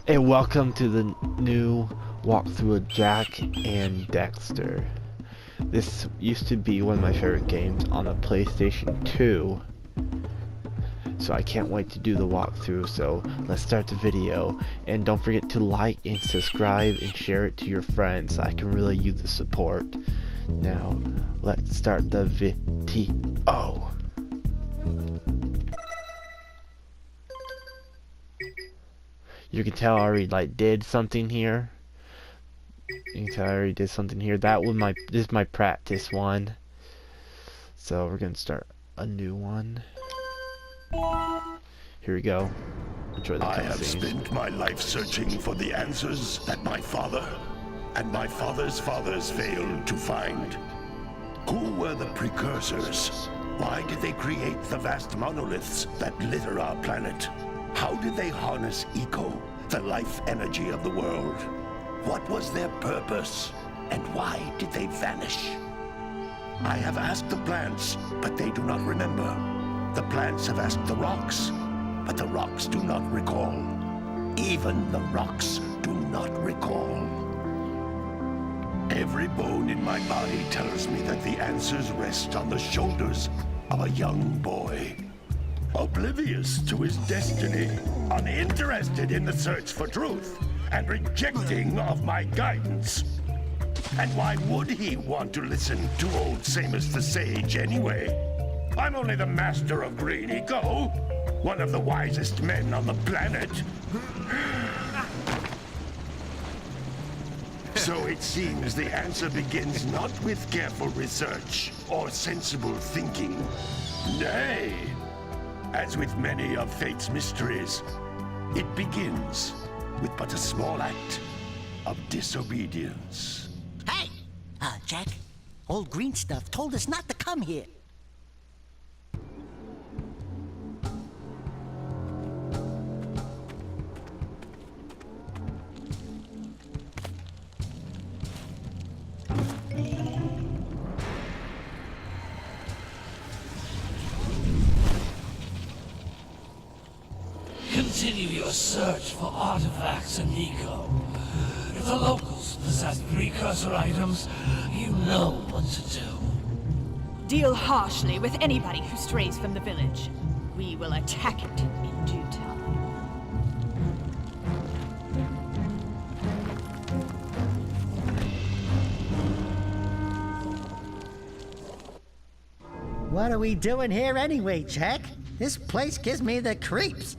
Hey, welcome to the new walkthrough of Jak and Daxter. This used to be one of my favorite games on the PlayStation 2. So I can't wait to do the walkthrough, so let's start the video. And don't forget to like and subscribe and share it to your friends. I can really use the support. Now, let's start the video. You can tell I already did something here. You can tell I already did something here. This is my practice one. So we're gonna start a new one. Here we go. Enjoy the I have cutscenes. spent my life searching for the answers that my father and my father's fathers failed to find. Who were the Precursors? Why did they create the vast monoliths that litter our planet? How did they harness eco, the life energy of the world? What was their purpose, and why did they vanish? I have asked the plants, but they do not remember. The plants have asked the rocks, but the rocks do not recall. Even the rocks do not recall. Every bone in my body tells me that the answers rest on the shoulders of a young boy. Oblivious to his destiny, uninterested in the search for truth, and rejecting of my guidance. And why would he want to listen to old Samus the Sage anyway? I'm only the master of green eco, one of the wisest men on the planet. So it seems the answer begins not with careful research or sensible thinking. Nay, as with many of fate's mysteries, it begins with but a small act of disobedience. Hey! Jak, old green stuff told us not to come here. Continue your search for artifacts and eco. If the locals possess precursor items, you know what to do. Deal harshly with anybody who strays from the village. We will attack it in due time. What are we doing here anyway, Jak? This place gives me the creeps.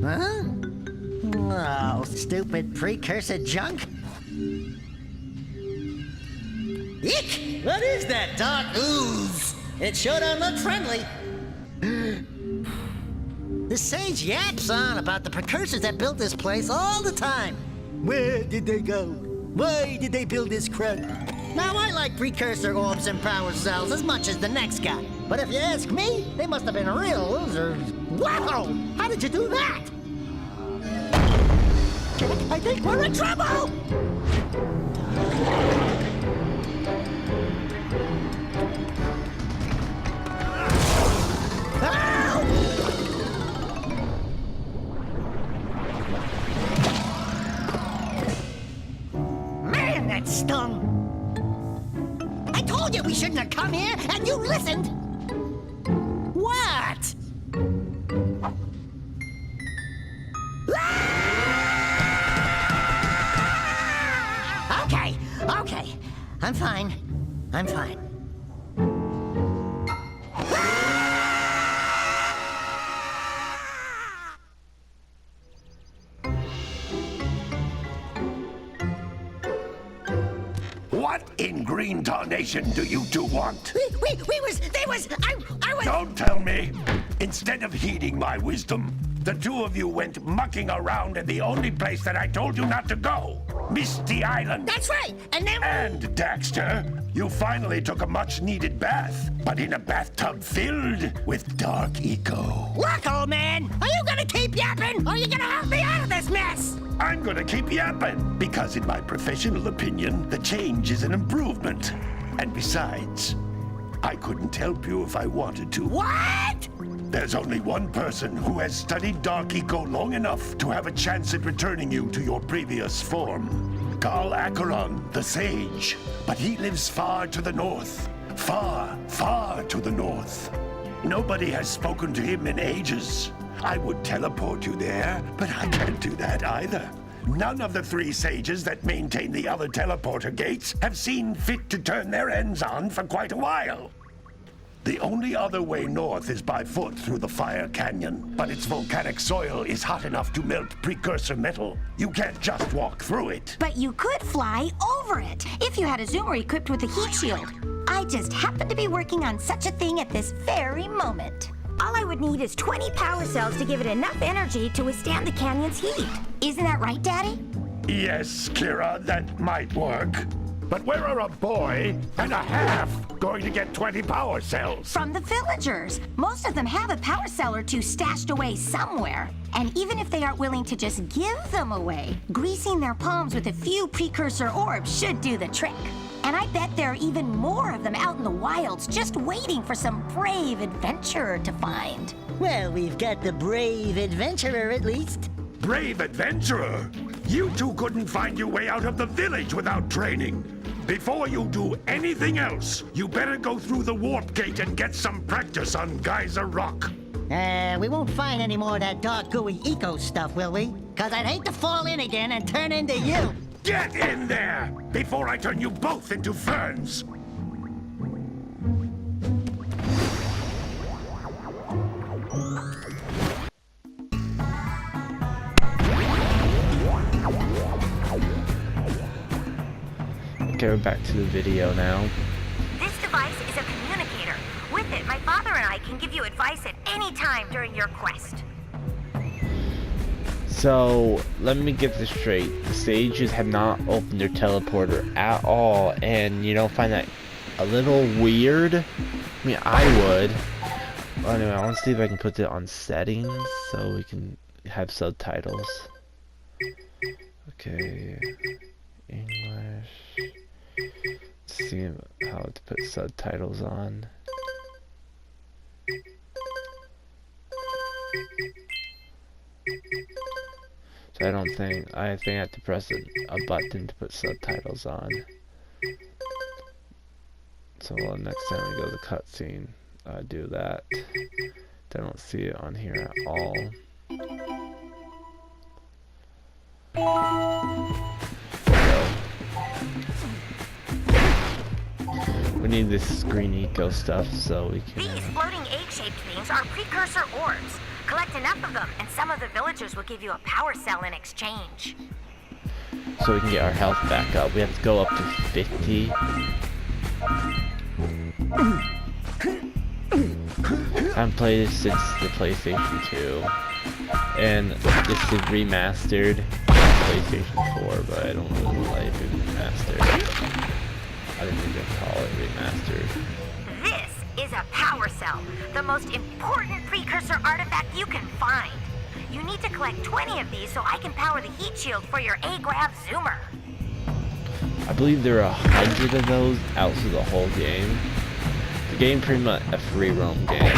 Huh? Oh, stupid precursor junk. Eek! What is that dark ooze? It sure don't look friendly. The sage yaps on about the precursors that built this place all the time. Where did they go? Why did they build this crap? Now, I like precursor orbs and power cells as much as the next guy. But if you ask me, they must have been real losers. Wow! How did you do that? Jak, I think we're in trouble! Man, that stung! I told you we shouldn't have come here, and you listened! What? Okay. I'm fine. What in green tarnation do you two want? They was, I was... Don't tell me! Instead of heeding my wisdom, the two of you went mucking around in the only place that I told you not to go. Misty Island. That's right, and then... And, Daxter, you finally took a much-needed bath, but in a bathtub filled with dark eco. Look, old man, are you gonna keep yapping, or are you gonna help me out of this mess? I'm gonna keep yapping, because in my professional opinion, the change is an improvement. And besides, I couldn't help you if I wanted to. What? There's only one person who has studied Dark Eco long enough to have a chance at returning you to your previous form. Carl Acheron, the Sage. But he lives far to the north. Far, far to the north. Nobody has spoken to him in ages. I would teleport you there, but I can't do that either. None of the 3 sages that maintain the other teleporter gates have seen fit to turn their ends on for quite a while. The only other way north is by foot through the Fire Canyon, but its volcanic soil is hot enough to melt precursor metal. You can't just walk through it. But you could fly over it if you had a zoomer equipped with a heat shield. I just happen to be working on such a thing at this very moment. All I would need is 20 power cells to give it enough energy to withstand the canyon's heat. Isn't that right, Daddy? Yes, Kira, that might work. But where are a boy and a half going to get 20 power cells? From the villagers. Most of them have a power cell or 2 stashed away somewhere. And even if they aren't willing to just give them away, greasing their palms with a few precursor orbs should do the trick. And I bet there are even more of them out in the wilds just waiting for some brave adventurer to find. Well, we've got the brave adventurer at least. Brave adventurer! You two couldn't find your way out of the village without training. Before you do anything else, you better go through the warp gate and get some practice on Geyser Rock. We won't find any more of that dark gooey eco stuff, will we? 'Cause I'd hate to fall in again and turn into you. Get in there before I turn you both into ferns. Okay, we're back to the video now. This device is a communicator. With it, my father and I can give you advice at any time during your quest. So, let me get this straight. The sages have not opened their teleporter at all, and you don't find that a little weird? I mean, I would. Well, anyway, I want to see if I can put it on settings so we can have subtitles. Okay, English. Let's see how to put subtitles on. So I think I have to press a button to put subtitles on. So next time we go to the cutscene, do that. I don't see it on here at all. We need this green eco stuff so we can... These floating egg-shaped things are precursor orbs. Collect enough of them, and some of the villagers will give you a power cell in exchange. So we can get our health back up. We have to go up to 50. I haven't played this since the PlayStation 2. And this is remastered PlayStation 4, but I don't really like it remastered. I didn't even call it remastered. This is a power cell, the most important precursor artifact you can find. You need to collect 20 of these so I can power the heat shield for your A-Grav zoomer. I believe there are 100 of those out through the whole game. The game pretty much a free roam game.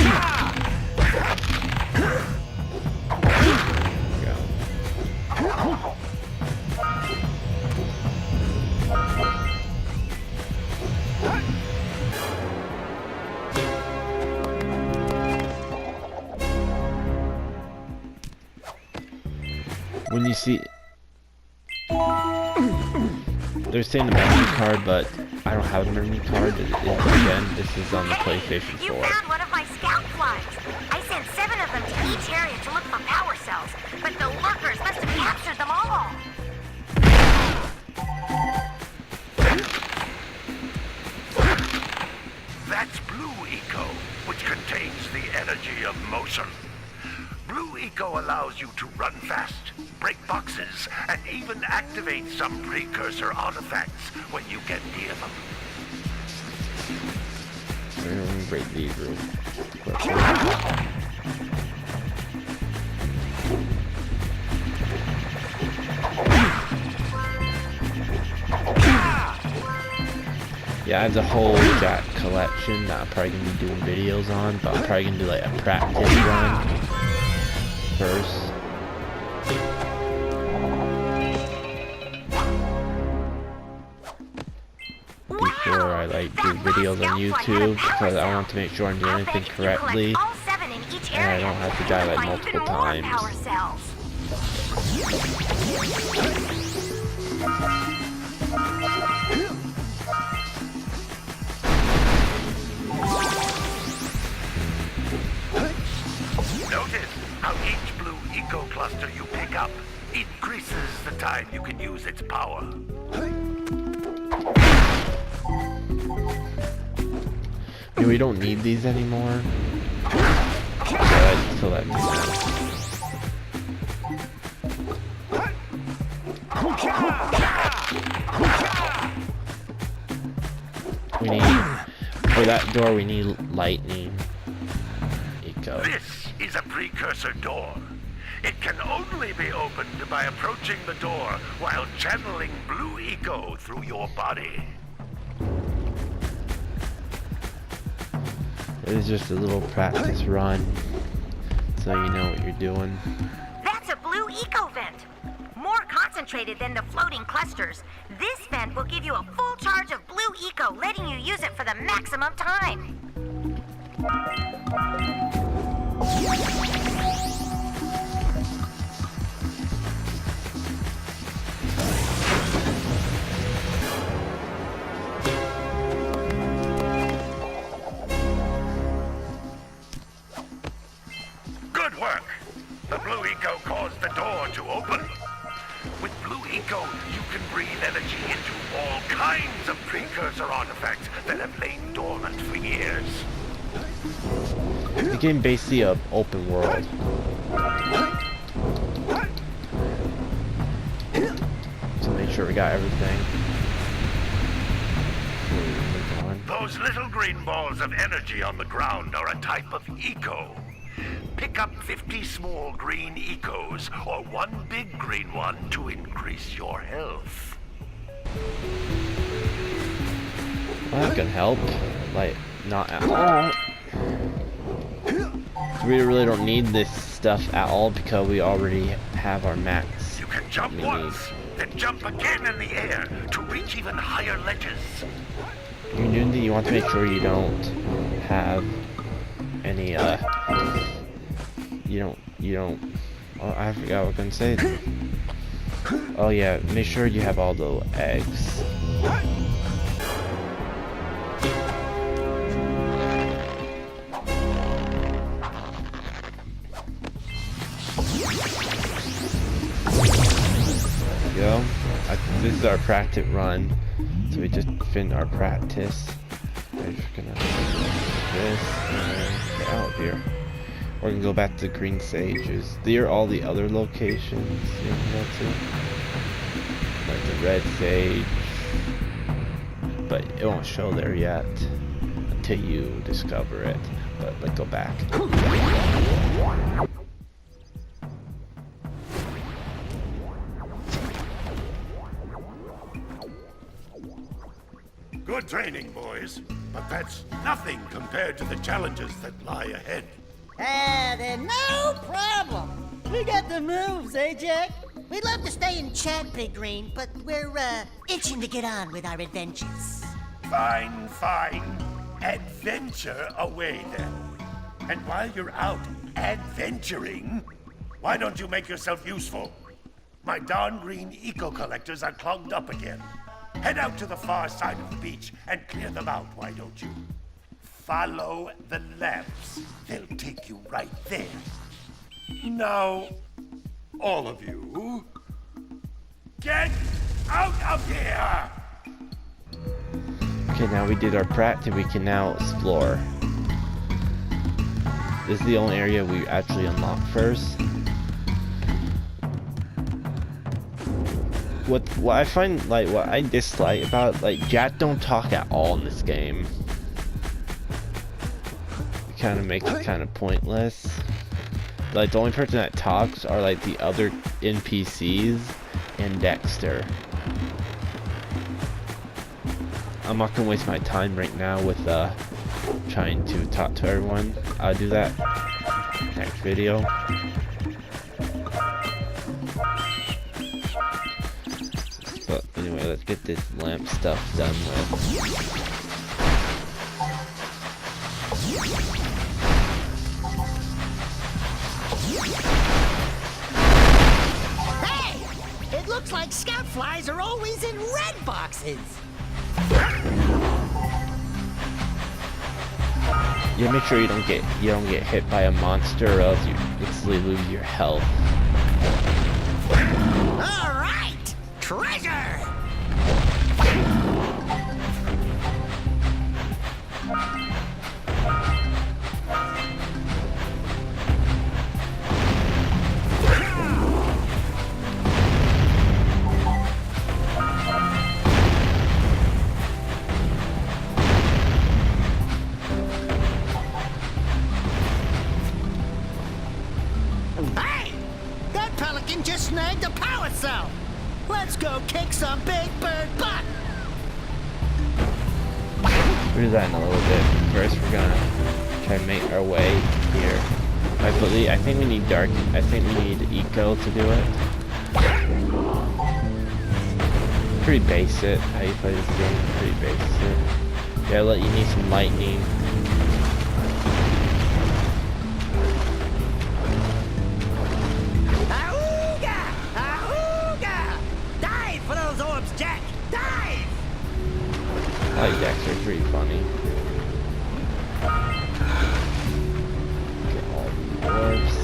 When you see, they're saying a memory card, but I don't have a memory card. Again, this is on the PlayStation 4. You found one of my scout flies. I sent 7 of them to each area to look for power cells, but the lurkers must have captured them all. That's Blue Eco, which contains the energy of motion. Blue Eco allows you to run fast, break boxes, and even activate some precursor artifacts when you get near them. We're gonna break these real quick. Yeah, I have the whole Jak collection that I'm probably gonna be doing videos on, but I'm probably gonna do like a practice run first. Before I like do videos on YouTube, because I want to make sure I'm doing everything correctly and I don't have to die like multiple times. Notice how each blue eco cluster you pick up increases the time you can use its power. Yeah, we don't need these anymore. So let me know. We need, for that door we need lightning. Eco. This is a precursor door. It can only be opened by approaching the door while channeling blue eco through your body. It is just a little practice run, so you know what you're doing. That's a blue eco vent. More concentrated than the floating clusters. This vent will give you a full charge of blue eco, letting you use it for the maximum time. Good work! The blue eco caused the door to open. With blue eco, you can breathe energy into all kinds of precursor artifacts that have lain dormant for years. The game basically an open world. So make sure we got everything. Those little green balls of energy on the ground are a type of eco. Pick up 50 small green ecos or one big green one to increase your health. Well, that can help. Like, not at all. We really don't need this stuff at all because we already have our max. You can jump once, then jump again in the air to reach even higher ledges. When you're doing that, you want to make sure you don't have any, you don't, oh, I forgot what I was gonna say. Oh yeah, make sure you have all the eggs. Go. This is our practice run, so we just fin our practice. We're just gonna do this and then get out of here. We're gonna go back to Green Sages. There are all the other locations you can go to, like the Red Sage, but it won't show there yet until you discover it. But let's go back. Good training, boys, but that's nothing compared to the challenges that lie ahead. Then no problem. We got the moves, eh, Jak? We'd love to stay and chat, Big Green, but we're, itching to get on with our adventures. Fine, fine. Adventure away, then. And while you're out adventuring, why don't you make yourself useful? My darn green eco-collectors are clogged up again. Head out to the far side of the beach and clear them out, why don't you? Follow the lamps. They'll take you right there. Now, all of you, get out of here! Okay, now we did our practice, we can now explore. This is the only area we actually unlock first. What I find, like, what I dislike about, like, Jak don't talk at all in this game. It kind of makes it kind of pointless. Like, the only person that talks are, like, the other NPCs and Daxter. I'm not gonna waste my time right now with trying to talk to everyone. I'll do that next video. But anyway, let's get this lamp stuff done with. Hey! It looks like scout flies are always in red boxes. Yeah, make sure you don't get hit by a monster, or else you instantly lose your health. All right, treasure. Hey! That pelican just snagged a power cell! Let's go kick some big bird butt! We'll do that in a little bit. First, we're gonna try to make our way here. I think we need dark. I think we need eco to do it. Pretty basic. How you play this game? Pretty basic. Yeah, you need some lightning. Auga! Auga! Dive for those orbs, Jack! Dive! I like Daxter, pretty funny. Get all the orbs.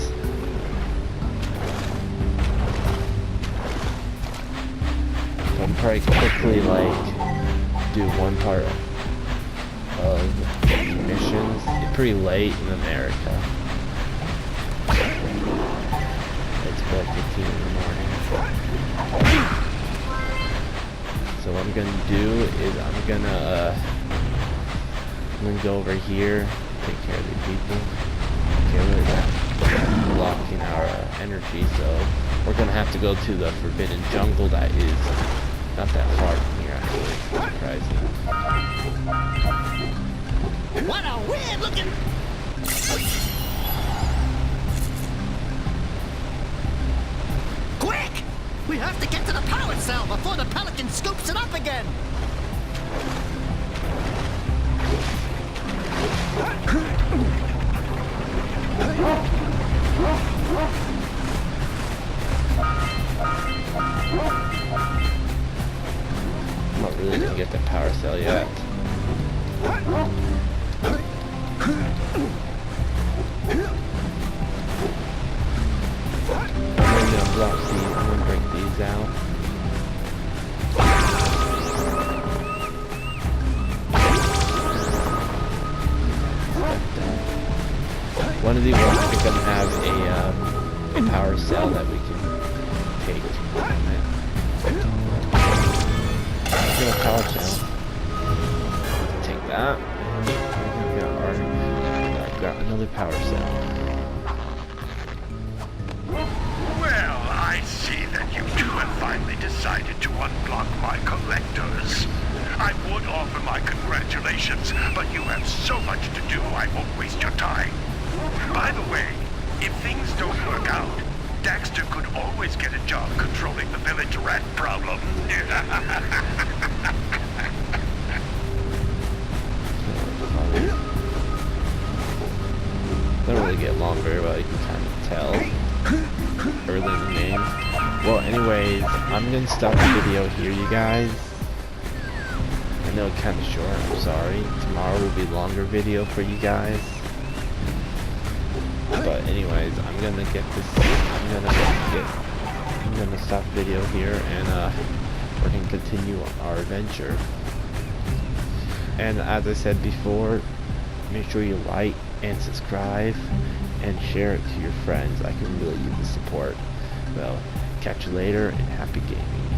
So I'm probably quickly do one part of the missions. It's pretty late in America. It's about 15 in the morning. So what I'm gonna do is I'm gonna go over here, take care of the people. Get rid of that blocking our energy. So we're gonna have to go to the Forbidden Jungle that is not that far from here, actually. Surprising. What a weird looking... Quick! We have to get to the power cell before the pelican scoops it up again! I'm not really gonna get the power cell yet. I'm gonna block these. I'm gonna break these out. One of these ones is gonna have a power cell that we can take. I'm gonna power cell. Take that. I've got another power cell. Well, I see that you two have finally decided to unblock my collectors. I would offer my congratulations, but you have so much to do, I won't waste your time. By the way, if things don't work out, Daxter could always get a job controlling the village rat problem. Don't really get along very well, you can kind of tell early in the game. Well, anyways, I'm gonna stop the video here, you guys. I know it's kind of short, I'm sorry. Tomorrow will be a longer video for you guys. But anyways, I'm gonna stop the video here, and we're gonna continue our adventure. And as I said before, make sure you like and subscribe and share it to your friends. I can really use the support. Well, catch you later and happy gaming.